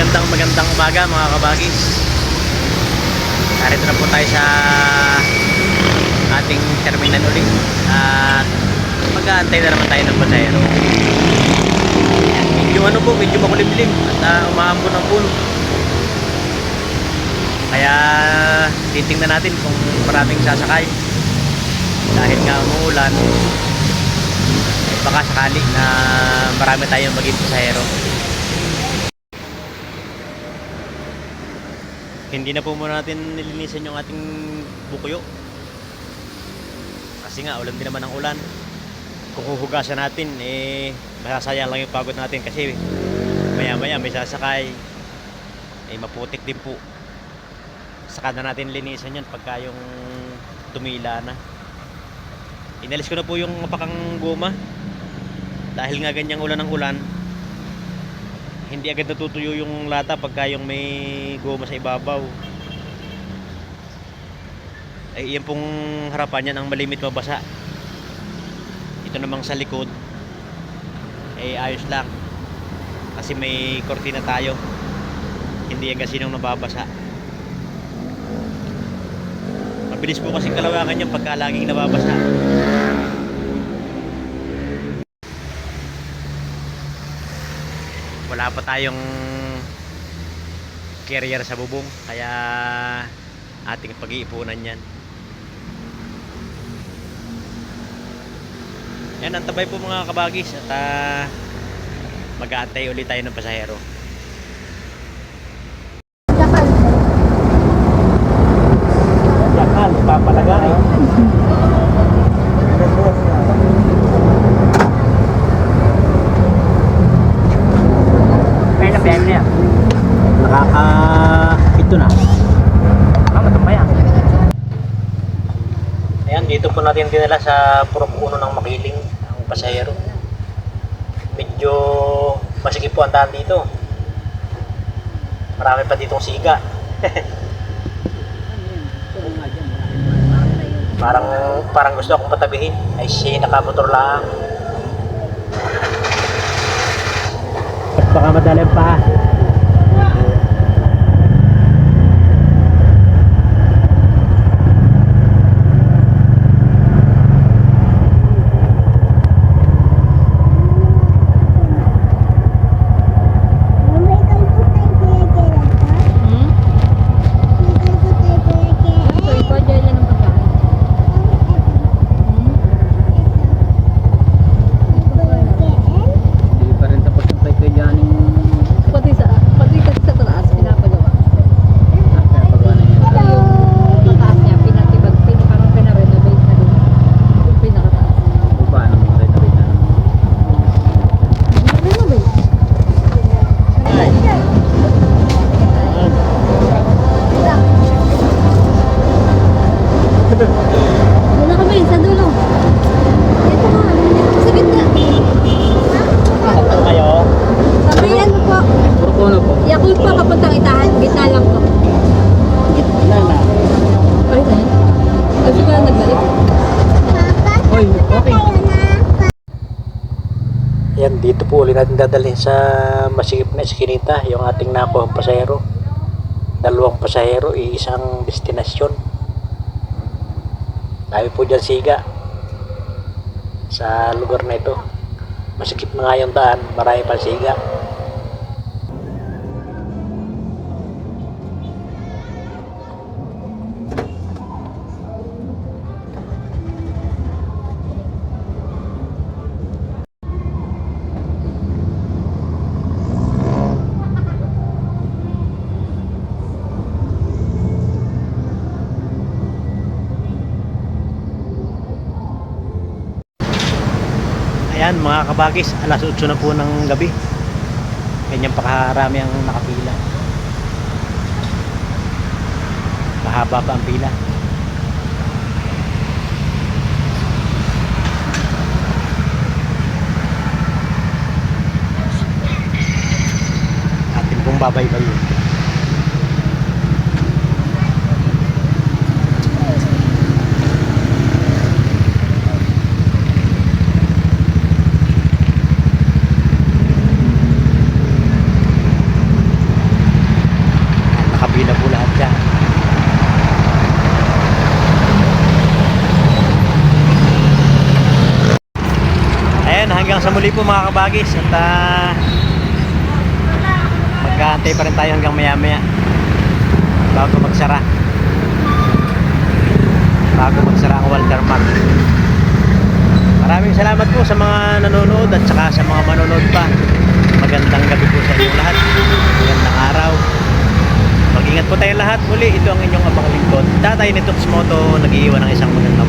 magandang umaga mga kabagis. Narito na po tayo sa ating terminal ulit at mag-aantay na naman tayo ng pasahero. Medyo makulimlim at umaambon ang puno. Kaya titingnan natin kung maraming sasakay. Dahil nga umuulan, baka sakali na marami tayong maging pasahero. Hindi na po muna natin nilinisan yung ating bukuyo. Kasi nga ulan din naman ang ulan. Kung huhugasan natin, masasayang lang yung pagod natin kasi maya maya may sasakay. Maputik din po. Saka na natin linisan yan pagka yung tumila na. Inalis ko na po yung mapakang goma. Dahil nga ganyang ulan ng ulan, hindi agad natutuyo yung lata pagka yung may goma sa ibabaw. Yan pong harapan yan ang malimit mabasa. Ito namang sa likod ayos lang kasi may kortina tayo, hindi yan kasi nung nababasa. Mabilis po kasi kalawangan yan pagka laging nababasa. Wala pa tayong carrier sa bubong kaya ating pag-iipunan yan. Yan, antabay po mga kabagis at mag-aantay ulit tayo ng pasahero. Yakal, papalagay. Kaya na PM niya. Nakaka-pito na. Matumpayan. Ayan, dito po natin dinala sa purok uno ng Makiling ang pasahero. Medyo masikip po ang daan dito. Marami pa ditong siga. parang gusto akong patabihin. Ay siya nakamotor lang. Baka madalim pa. Wala kami sa dulo. Ito nga, dito po sa gitna. Saan kayo? Sabi yan po. Purok po. Yakult po kapuntang Itahan. Gitna lang po. Gitna na. Ay, na yan. Kasi ko lang nagbalik. Oy, okay. Yan, dito po ulit natin dadalhin sa masikip na eskinita yung ating nakuha pasahero. 2 pasahero, isang destinasyon. Dahil po dyan siga sa lugar na ito. Masikip na nga yung daan, marami pang siga. Ayan mga kabagis, alas 8 na po ng gabi. Ganyan pakarami ang nakapila. Mahaba pa ang pila. Atin pong babaybayin. sa muli po mga kabagis at magkaantay pa rin tayo hanggang maya maya bago magsara ang Walter Mark. Maraming salamat po sa mga nanonood at saka sa mga manonood pa. Magandang gabi po sa inyong lahat, magandang araw, mag-ingat po tayo lahat. Muli ito ang inyong abang lingkod Tatay Nitox Moto, nag-iiwan ng isang magandang